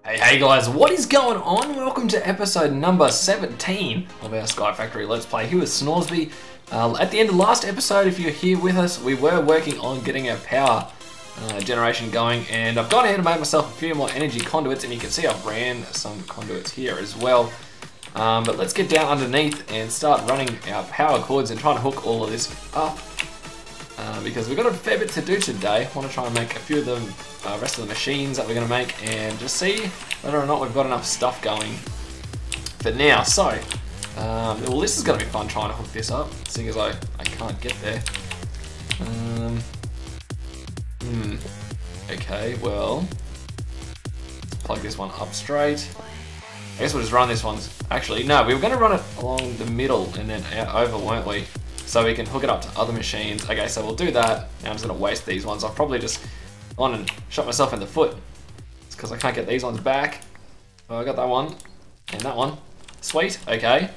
Hey guys, what is going on? Welcome to episode number 17 of our SkyFactory Let's Play here with Snoresby. At the end of last episode, if you're here with us, we were working on getting our power generation going, and I've gone ahead and made myself a few more energy conduits, and you can see I've ran some conduits here as well. But let's get down underneath and start running our power cords and trying to hook all of this up. Because we've got a fair bit to do today. I want to try and make a few of the rest of the machines that we're going to make and just see whether or not we've got enough stuff going for now. So, well, this is going to be fun trying to hook this up, seeing as I can't get there. Okay, well, let's plug this one up straight. I guess we'll just run this one. Actually, no, we were going to run it along the middle and then over, weren't we? So we can hook it up to other machines. Okay, so we'll do that. Now I'm just gonna waste these ones. I've probably just gone and shot myself in the foot. It's because I can't get these ones back. Oh, I got that one and that one. Sweet, okay.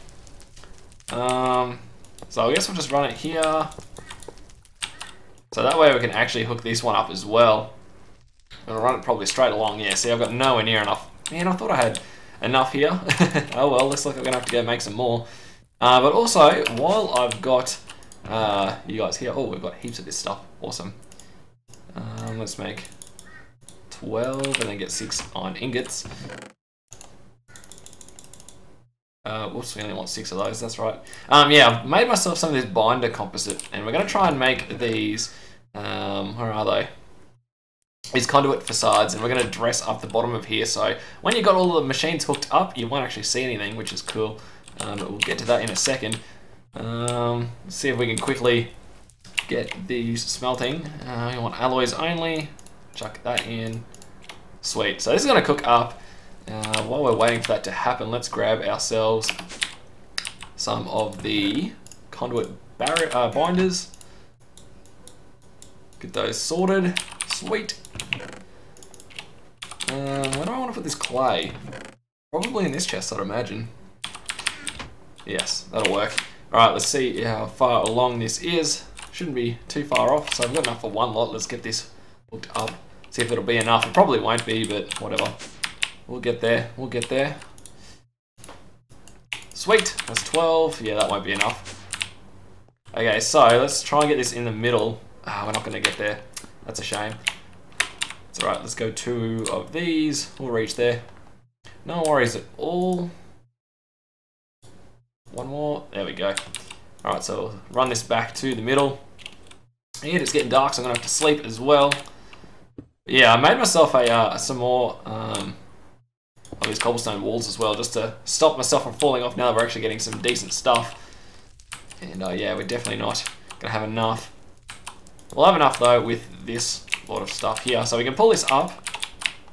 So I guess we'll just run it here. So that way we can actually hook this one up as well. I'm gonna run it probably straight along. Yeah, see, I've got nowhere near enough. Man, I thought I had enough here. Oh well, looks like I'm gonna have to go make some more. But also, while I've got you guys here, oh, we've got heaps of this stuff, awesome. Let's make 12 and then get 6 iron ingots. Whoops, we only want 6 of those, that's right. Yeah, I've made myself some of this binder composite, and we're going to try and make these, where are they? These conduit facades, and we're going to dress up the bottom of here, so when you've got all the machines hooked up, you won't actually see anything, which is cool. But we'll get to that in a second. Let's see if we can quickly get these smelting. We want alloys only. Chuck that in. Sweet. So this is going to cook up. While we're waiting for that to happen, let's grab ourselves some of the conduit binders. Get those sorted. Sweet. Where do I want to put this clay? Probably in this chest, I'd imagine. Yes, that'll work. Alright, let's see how far along this is. Shouldn't be too far off, so I've got enough for one lot. Let's get this hooked up. See if it'll be enough. It probably won't be, but whatever. We'll get there. We'll get there. Sweet. That's 12. Yeah, that won't be enough. Okay, so let's try and get this in the middle. We're not going to get there. That's a shame. It's alright. Let's go 2 of these. We'll reach there. No worries at all. One more, there we go. Alright, so we'll run this back to the middle. And it's getting dark, so I'm gonna have to sleep as well. Yeah, I made myself some more of these cobblestone walls as well, just to stop myself from falling off now that we're actually getting some decent stuff. And yeah, we're definitely not gonna have enough. We'll have enough though with this lot of stuff here. So we can pull this up,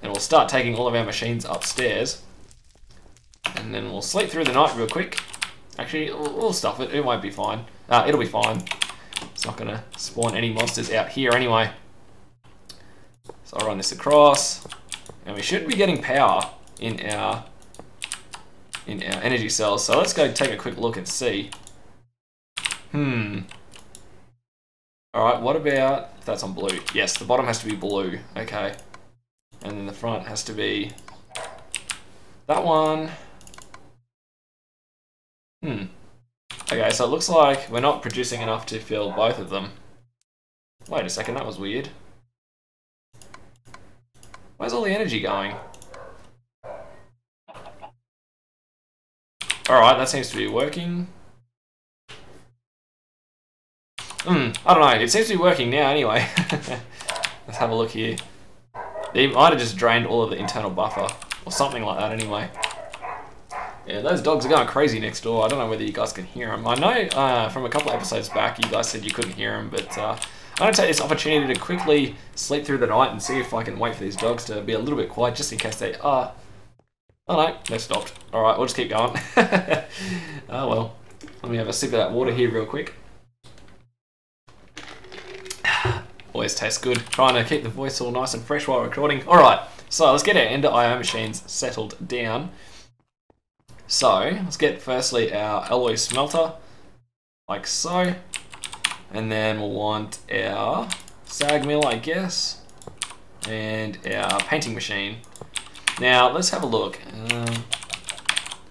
and we'll start taking all of our machines upstairs. And then we'll sleep through the night real quick. Actually, we'll stuff it. It won't be fine. It'll be fine. It's not going to spawn any monsters out here anyway. So I'll run this across. And we should be getting power in our energy cells. So let's go take a quick look and see. Alright, what about if that's on blue? Yes, the bottom has to be blue. Okay. And then the front has to be that one. Okay, so it looks like we're not producing enough to fill both of them. Wait a second, that was weird. Where's all the energy going? Alright, that seems to be working. I don't know, it seems to be working now anyway. Let's have a look here. They might have just drained all of the internal buffer, or something like that anyway. Yeah, those dogs are going crazy next door. I don't know whether you guys can hear them. I know from a couple of episodes back you guys said you couldn't hear them, but I'm going to take this opportunity to quickly sleep through the night and see if I can wait for these dogs to be a little bit quiet, just in case they are. Oh no, they've stopped. Alright, we'll just keep going. Oh well. Let me have a sip of that water here real quick. Always tastes good. Trying to keep the voice all nice and fresh while recording. Alright, so let's get our Ender IO machines settled down. So, let's get firstly our alloy smelter, like so, and then we'll want our sag mill, I guess, and our painting machine. Now, let's have a look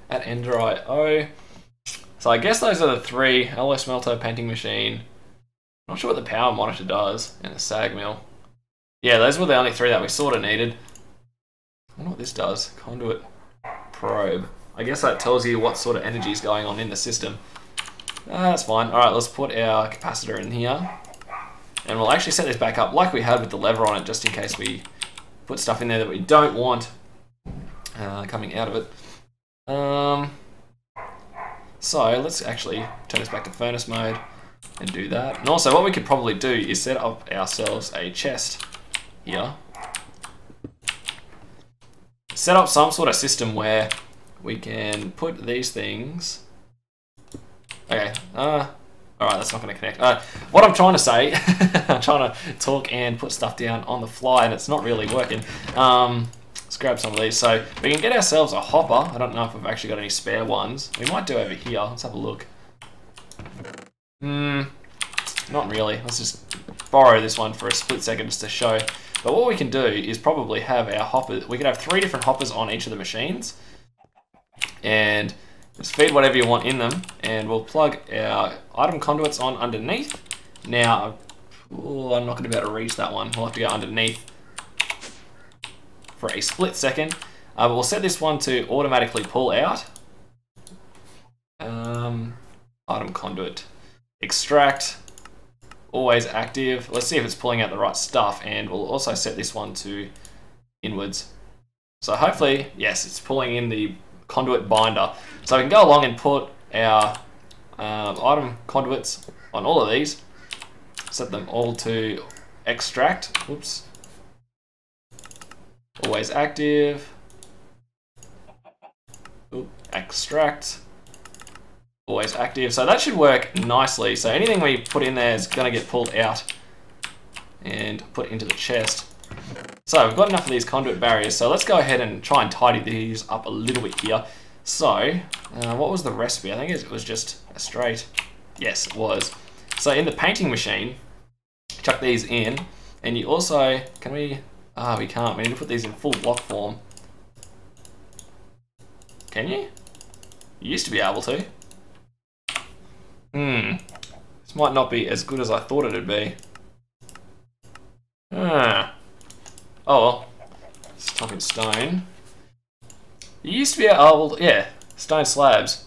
at Ender.io. So I guess those are the three: alloy smelter, painting machine. Not sure what the power monitor does, and the sag mill. Yeah, those were the only three that we sort of needed. I wonder what this does. Conduit probe. I guess that tells you what sort of energy is going on in the system. That's fine. Alright, let's put our capacitor in here. And we'll actually set this back up like we had with the lever on it, just in case we put stuff in there that we don't want coming out of it. So let's actually turn this back to furnace mode and do that. And also what we could probably do is set up ourselves a chest here. Set up some sort of system where we can put these things. Okay, alright, that's not going to connect. What I'm trying to say, I'm trying to talk and put stuff down on the fly and it's not really working. Let's grab some of these. So we can get ourselves a hopper. I don't know if we've actually got any spare ones. We might do over here. Let's have a look. Not really. Let's just borrow this one for a split second just to show. But what we can do is probably have our hoppers. We can have 3 different hoppers on each of the machines. And just feed whatever you want in them. And we'll plug our item conduits on underneath. Now, I'm not going to be able to reach that one. We'll have to go underneath for a split second. But we'll set this one to automatically pull out. Item conduit. Extract. Always active. Let's see if it's pulling out the right stuff, and we'll also set this one to inwards. So hopefully, yes, it's pulling in the conduit binder. So we can go along and put our item conduits on all of these. Set them all to extract. Oops. Always active. Oop, extract. Always active. So that should work nicely. So anything we put in there is going to get pulled out and put into the chest. So we've got enough of these conduit barriers. So let's go ahead and try and tidy these up a little bit here. So what was the recipe? I think it was just a straight. Yes, it was. So in the painting machine, chuck these in. And you also, can we? We can't. We need to put these in full block form. Can you? You used to be able to. This might not be as good as I thought it'd be. Oh well. Let's talk in stone. You used to be able, yeah, stone slabs.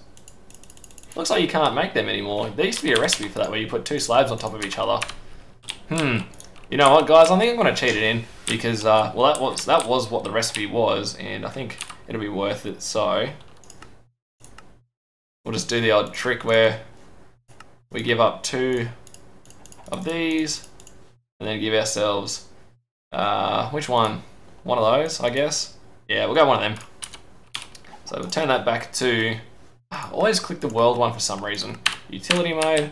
Looks like you can't make them anymore. There used to be a recipe for that where you put 2 slabs on top of each other. You know what, guys? I think I'm going to cheat it in because, well, that was what the recipe was, and I think it'll be worth it. So we'll just do the odd trick where we give up 2 of these, and then give ourselves, which one? One of those, I guess. Yeah, we'll go one of them. So we'll turn that back to, always click the world one for some reason. Utility mode,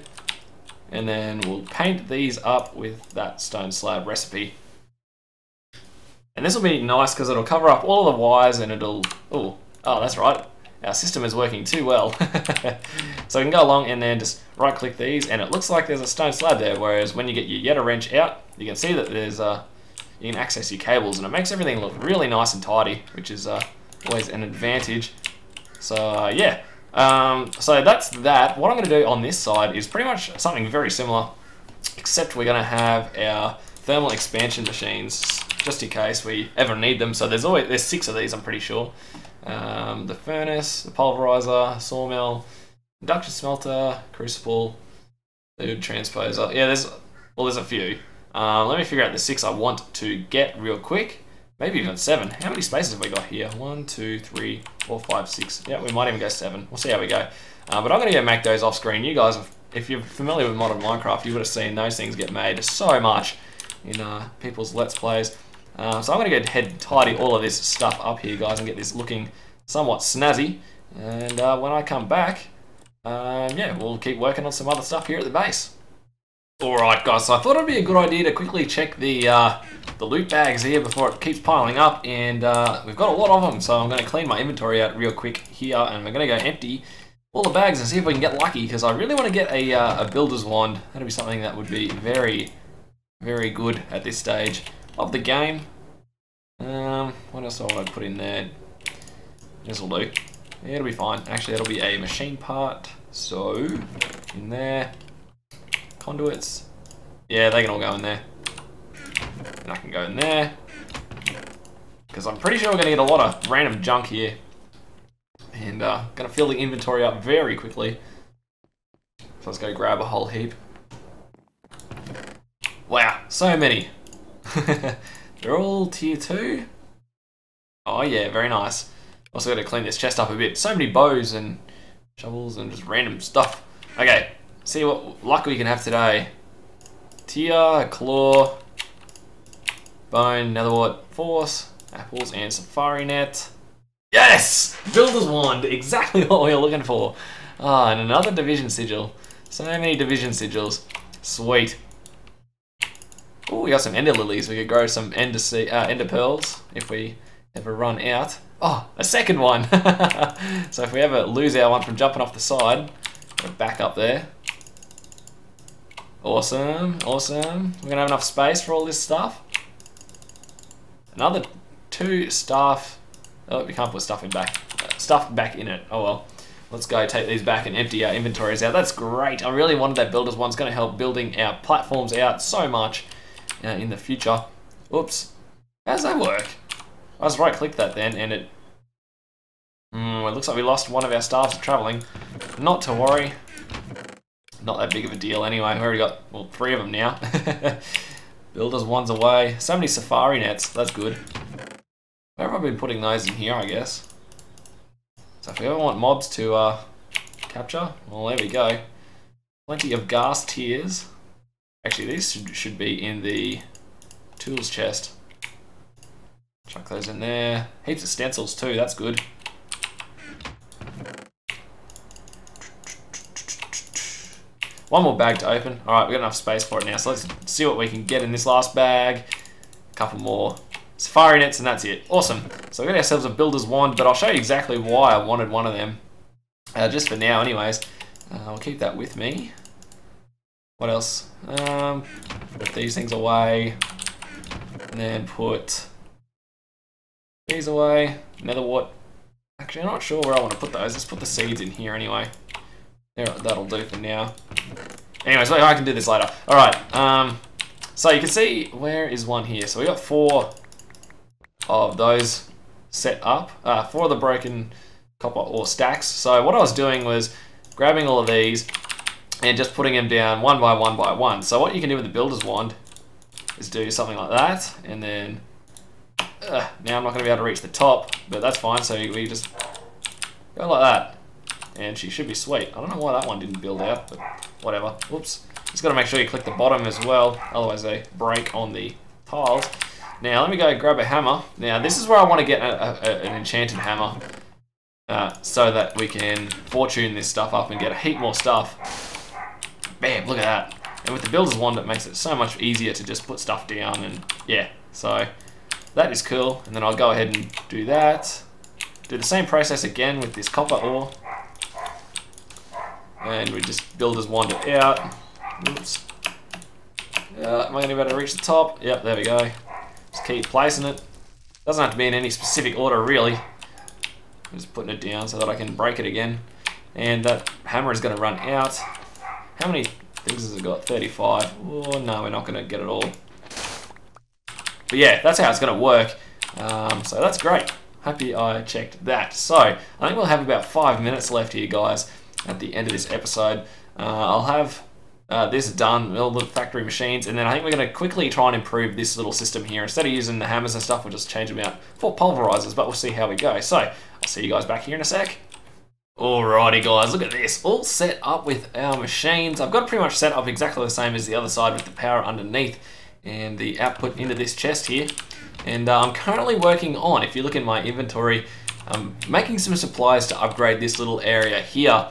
and then we'll paint these up with that stone slab recipe. And this will be nice because it'll cover up all of the wires and it'll, oh, that's right. Our system is working too well. So we can go along and then just right click these, and it looks like there's a stone slab there, whereas when you get your Yeta wrench out, you can see that there's you can access your cables, and it makes everything look really nice and tidy, which is always an advantage. So yeah, so that's that. What I'm going to do on this side is pretty much something very similar, except we're going to have our thermal expansion machines, just in case we ever need them. So there's 6 of these, I'm pretty sure. The furnace, the pulverizer, sawmill, induction smelter, crucible, food transposer. Yeah, there's a few. Let me figure out the 6 I want to get real quick. Maybe even 7. How many spaces have we got here? 1, 2, 3, 4, 5, 6. Yeah, we might even go 7. We'll see how we go. But I'm going to go make those off screen. You guys, if you're familiar with modern Minecraft, you would have seen those things get made so much in people's Let's Plays. So I'm going to go ahead and tidy all of this stuff up here, guys, and get this looking somewhat snazzy. And when I come back, yeah, we'll keep working on some other stuff here at the base. Alright, guys, so I thought it'd be a good idea to quickly check the loot bags here before it keeps piling up, and we've got a lot of them, so I'm going to clean my inventory out real quick here, and we're going to go empty all the bags and see if we can get lucky, because I really want to get a builder's wand. That'd be something that would be very, very good at this stage of the game. What else do I want to put in there? This will do. Yeah, it'll be fine. Actually, that'll be a machine part. So, in there. Conduits. Yeah, they can all go in there. And I can go in there. Because I'm pretty sure we're going to get a lot of random junk here. And going to fill the inventory up very quickly. So let's go grab a whole heap. Wow, so many. They're all tier 2. Oh yeah, very nice. Also got to clean this chest up a bit. So many bows and shovels and just random stuff. Okay, see what luck we can have today. Tier, claw, bone, netherwort, force, apples, and safari net. Yes! Builder's wand, exactly what we were looking for. Ah, and another division sigil. So many division sigils. Sweet. Oh, we got some ender lilies. We could grow some ender pearls if we ever run out. Oh, a second one. So if we ever lose our one from jumping off the side, we're back up there. Awesome, awesome. We're gonna have enough space for all this stuff. Another 2 staff. Oh, we can't put stuff back in it. Oh well. Let's go take these back and empty our inventories out. That's great. I really wanted that builder's one. It's going to help building our platforms out so much in the future. Oops. How does that work? I just right-clicked that then, and it looks like we lost one of our staffs traveling. Not to worry. Not that big of a deal anyway. We already got, well, 3 of them now. Builder's one's away. So many safari nets. That's good. Where have I been putting those in here, I guess? So if we ever want mobs to capture, well, there we go. Plenty of gas tiers. Actually, these should be in the tools chest. Chuck those in there. Heaps of stencils too, that's good. One more bag to open. Alright, we've got enough space for it now, so let's see what we can get in this last bag. A couple more safari nets and that's it. Awesome. So we got ourselves a builder's wand, but I'll show you exactly why I wanted one of them. Just for now anyways. I'll keep that with me. What else? Put these things away. And then put these away. Netherwort. Actually, I'm not sure where I want to put those. Let's put the seeds in here anyway. Yeah, that'll do for now. Anyways, I can do this later. Alright, so you can see, where is one here? So we got 4 of those set up. 4 of the broken copper ore stacks. So what I was doing was grabbing all of these and just putting them down one by one by one. So what you can do with the builder's wand is do something like that, and then now I'm not going to be able to reach the top, but that's fine. So we just go like that. And she should be sweet. I don't know why that one didn't build out, but whatever. Whoops. Just got to make sure you click the bottom as well, otherwise they break on the tiles. Now let me go grab a hammer. Now this is where I want to get an enchanted hammer, so that we can fortune this stuff up and get a heap more stuff. Bam, look at that. And with the builder's wand, it makes it so much easier to just put stuff down, and yeah, so that is cool. And then I'll go ahead and do that. Do the same process again with this copper ore. And we just builder's wand it out. Oops. Am I going to be able to reach the top? Yep, there we go. Just keep placing it. Doesn't have to be in any specific order, really. I'm just putting it down so that I can break it again. And that hammer is going to run out. How many things has it got? 35. Oh, no, we're not going to get it all. But yeah, that's how it's going to work. So that's great. Happy I checked that. So, I think we'll have about 5 minutes left here, guys, at the end of this episode. I'll have this done, all the factory machines, and then I think we're going to quickly try and improve this little system here. Instead of using the hammers and stuff, we'll just change them out for pulverizers, but we'll see how we go. So, I'll see you guys back here in a sec. Alrighty guys, look at this, all set up with our machines. I've got it pretty much set up exactly the same as the other side with the power underneath and the output into this chest here. And I'm currently working on, if you look in my inventory, I'm making some supplies to upgrade this little area here.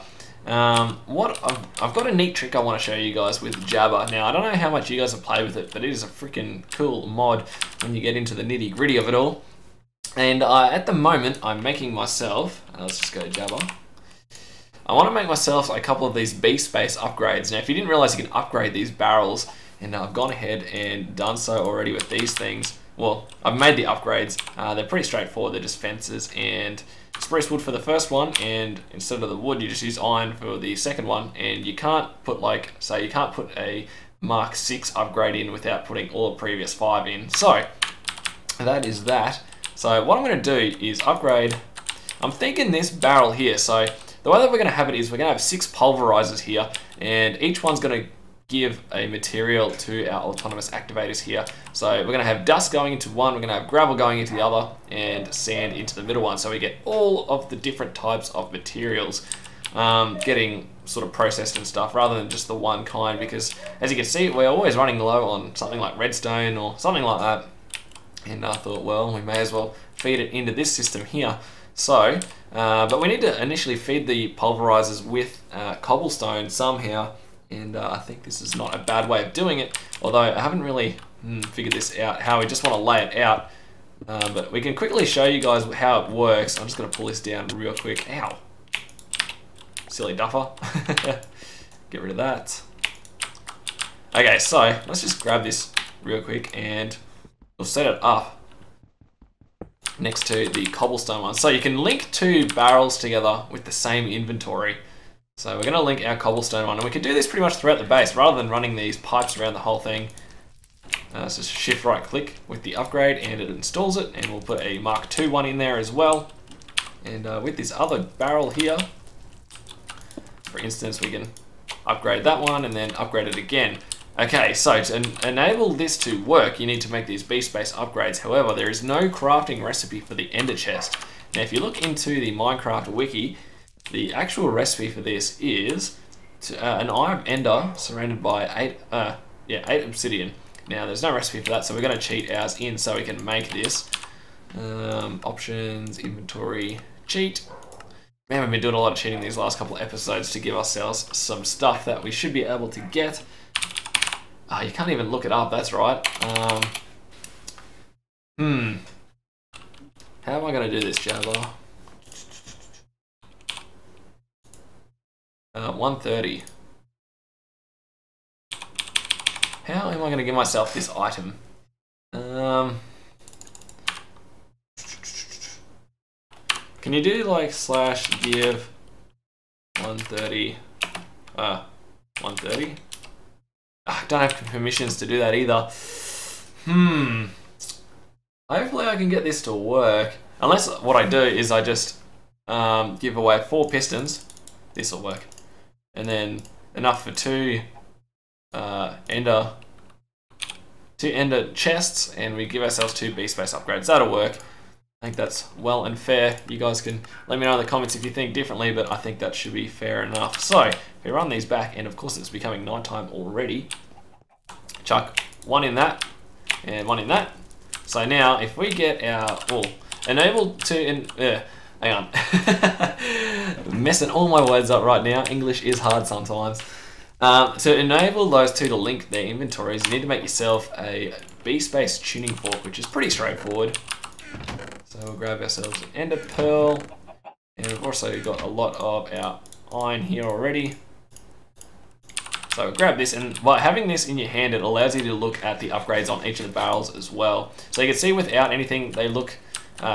I've got a neat trick I want to show you guys with Jabba. Now, I don't know how much you guys have played with it, but it is a freaking cool mod when you get into the nitty gritty of it all. And at the moment, I'm making myself, let's just go to Jabba. I want to make myself a couple of these B-Space upgrades. Now, if you didn't realize you can upgrade these barrels, and I've gone ahead and done so already with these things. well, I've made the upgrades. They're pretty straightforward. They're just fences and spruce wood for the first one, and instead of the wood, you just use iron for the second one. And you can't put like, say, you can't put a Mark 6 upgrade in without putting all the previous 5 in. So that is that. So what I'm going to do is upgrade. I'm thinking this barrel here. So the way that we're going to have it is we're going to have 6 pulverizers here, and each one's going to give a material to our autonomous activators here. So we're going to have dust going into one, we're going to have gravel going into the other, and sand into the middle one. So we get all of the different types of materials getting sort of processed and stuff, rather than just the one kind, because as you can see, we're always running low on something like redstone or something like that. And I thought, well, we may as well feed it into this system here. So, but we need to initially feed the pulverizers with cobblestone somehow. And I think this is not a bad way of doing it, although I haven't really figured this out, how we just want to lay it out. But we can quickly show you guys how it works. I'm just going to pull this down real quick. Ow. Silly duffer. Get rid of that. Okay, so let's just grab this real quick and we'll set it up next to the cobblestone one. So you can link 2 barrels together with the same inventory. So we're going to link our cobblestone one, and we can do this pretty much throughout the base rather than running these pipes around the whole thing. So just shift right click with the upgrade and it installs it, and we'll put a Mark II one in there as well. And with this other barrel here, for instance, we can upgrade that one and then upgrade it again. Okay, so to enable this to work, you need to make these B-Space upgrades. However, there is no crafting recipe for the ender chest. Now if you look into the Minecraft wiki, the actual recipe for this is an eye of ender surrounded by 8 obsidian. Now there's no recipe for that, so we're going to cheat ours in so we can make this. Options, inventory, cheat. We haven't been doing a lot of cheating these last couple of episodes to give ourselves some stuff that we should be able to get. You can't even look it up, that's right. How am I going to do this, Jabba? 130. How am I going to give myself this item? Can you do like / give 130? 130? I don't have permissions to do that either. Hopefully I can get this to work. Unless what I do is I just give away 4 pistons. This will work. And then enough for 2 ender chests, and we give ourselves 2 B-Space upgrades. That'll work. I think that's well and fair. You guys can let me know in the comments if you think differently, but I think that should be fair enough. So, if we run these back, and of course it's becoming nighttime already, chuck 1 in that, and 1 in that. So now, if we get our, enable to, hang on, messing all my words up right now. English is hard sometimes. To enable those 2 to link their inventories, you need to make yourself a B-Space tuning fork, which is pretty straightforward. So we'll grab ourselves an ender pearl, and we've also got a lot of our iron here already. So we'll grab this, and by having this in your hand, it allows you to look at the upgrades on each of the barrels as well. So you can see without anything, they look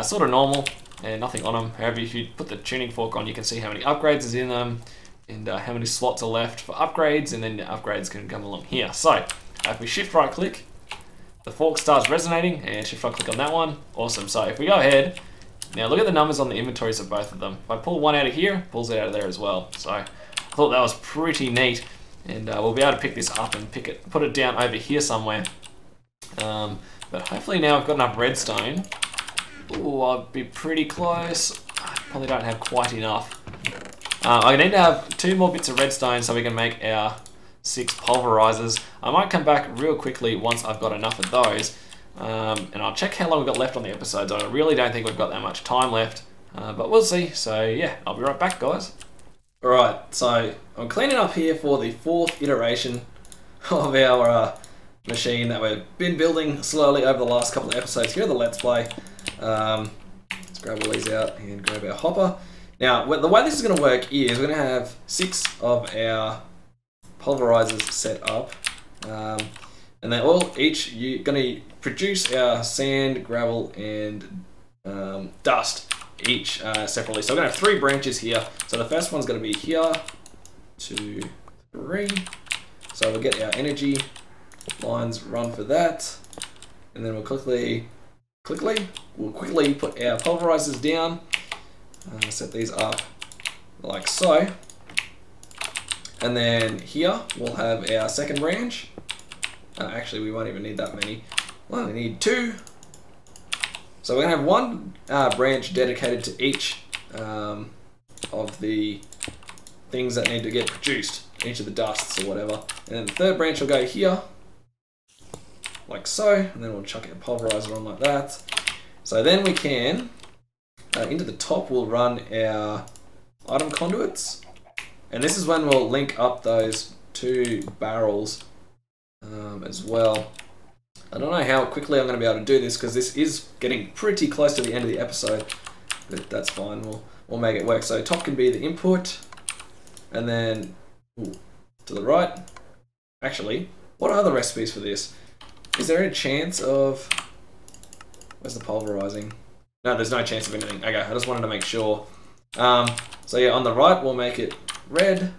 sort of normal and nothing on them. However, if you put the tuning fork on, you can see how many upgrades is in them and how many slots are left for upgrades, and then the upgrades can come along here. So if we shift right click, the fork starts resonating, and shift right click on that one. Awesome. So if we go ahead, now look at the numbers on the inventories of both of them. If I pull one out of here, it pulls it out of there as well. So I thought that was pretty neat, and we'll be able to pick this up and put it down over here somewhere. But hopefully now I've got enough redstone. Ooh, I'll be pretty close. I probably don't have quite enough. I need to have 2 more bits of redstone so we can make our 6 pulverizers. I might come back real quickly once I've got enough of those, and I'll check how long we've got left on the episodes. I really don't think we've got that much time left, but we'll see. So yeah, I'll be right back, guys. Alright, so I'm cleaning up here for the 4th iteration of our machine that we've been building slowly over the last couple of episodes here, the Let's Play. Let's grab all these out and grab our hopper. Now, the way this is going to work is we're going to have 6 of our pulverizers set up. And they're all each going to produce our sand, gravel, and dust each separately. So we're going to have 3 branches here. So the first one's going to be here, 2, 3. So we'll get our energy lines run for that, and then we'll quickly put our pulverizers down. Set these up like so, and then here we'll have our second branch. Actually, we won't even need that many. We'll only need 2. So we're gonna have 1 branch dedicated to each of the things that need to get produced, each of the dusts or whatever. And then the third branch will go here, like so, and then we'll chuck our pulverizer on like that. So then we can, into the top we'll run our item conduits, and this is when we'll link up those 2 barrels as well. I don't know how quickly I'm going to be able to do this because this is getting pretty close to the end of the episode, but that's fine, we'll make it work. So top can be the input, and then to the right. Actually, what are the recipes for this? Is there any chance of... Where's the pulverizing? No, there's no chance of anything. Okay, I just wanted to make sure. So yeah, on the right we'll make it red,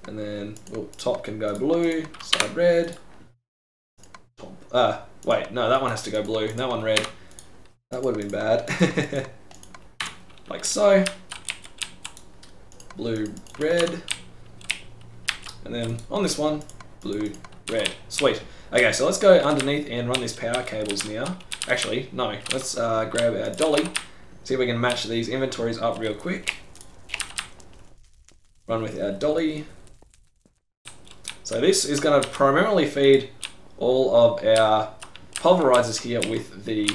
and then top can go blue, side red. Top, wait, no, that one has to go blue. That one red. That would have been bad. Like so. Blue, red. And then on this one, blue, red. Sweet. Okay, so let's go underneath and run these power cables now. Actually, no. Let's grab our dolly. See if we can match these inventories up real quick. Run with our dolly. So this is going to primarily feed all of our pulverizers here with the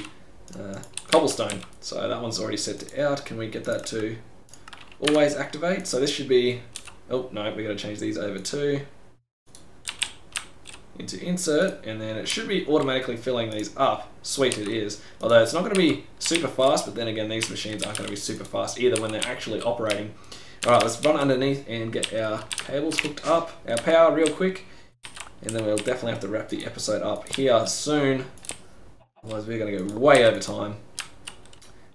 cobblestone. So that one's already set to out. Can we get that to always activate? So this should be... Oh, no, we got to change these over to... into insert, and then it should be automatically filling these up. Sweet, it is. Although it's not going to be super fast, but then again, these machines aren't going to be super fast either when they're actually operating. Alright, let's run underneath and get our cables hooked up, our power real quick, and then we'll definitely have to wrap the episode up here soon. Otherwise we're going to go way over time.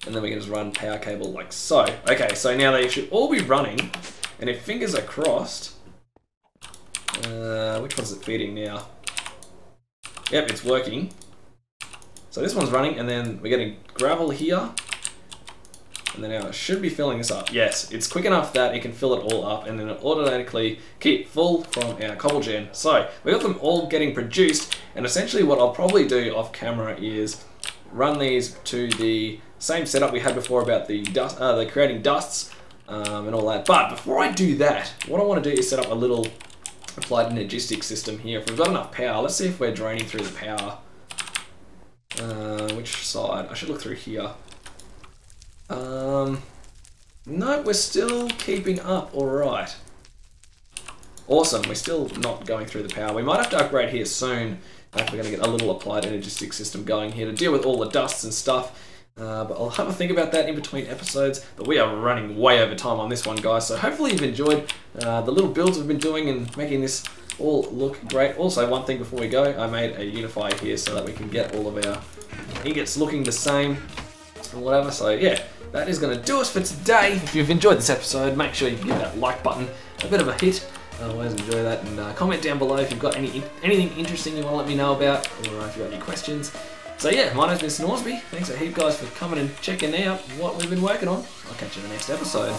And then we can just run power cable like so. Okay, so now they should all be running, and if fingers are crossed, which one's it feeding now? Yep, it's working. So this one's running, and then we're getting gravel here. And then now it should be filling this up. Yes, it's quick enough that it can fill it all up, and then it automatically keep full from our cobble gen. So we got them all getting produced, and essentially what I'll probably do off camera is run these to the same setup we had before about the dust, the creating dusts and all that. But before I do that, what I want to do is set up a little applied energistic system here. If we've got enough power, let's see if we're draining through the power. Which side? I should look through here. No, we're still keeping up alright. Awesome, we're still not going through the power. We might have to upgrade here soon if we're going to get a little applied energistic system going here to deal with all the dusts and stuff. But I'll have a think about that in between episodes. But we are running way over time on this one, guys. So hopefully you've enjoyed the little builds we've been doing and making this all look great. Also, one thing before we go, I made a unifier here so that we can get all of our ingots looking the same and whatever. So yeah, that is going to do us for today. If you've enjoyed this episode, make sure you give that like button a bit of a hit. I always enjoy that, and comment down below if you've got anything interesting you want to let me know about, or if you've got any questions. So yeah, my name's Mr. Norsby. Thanks a heap, guys, for coming and checking out what we've been working on. I'll catch you in the next episode.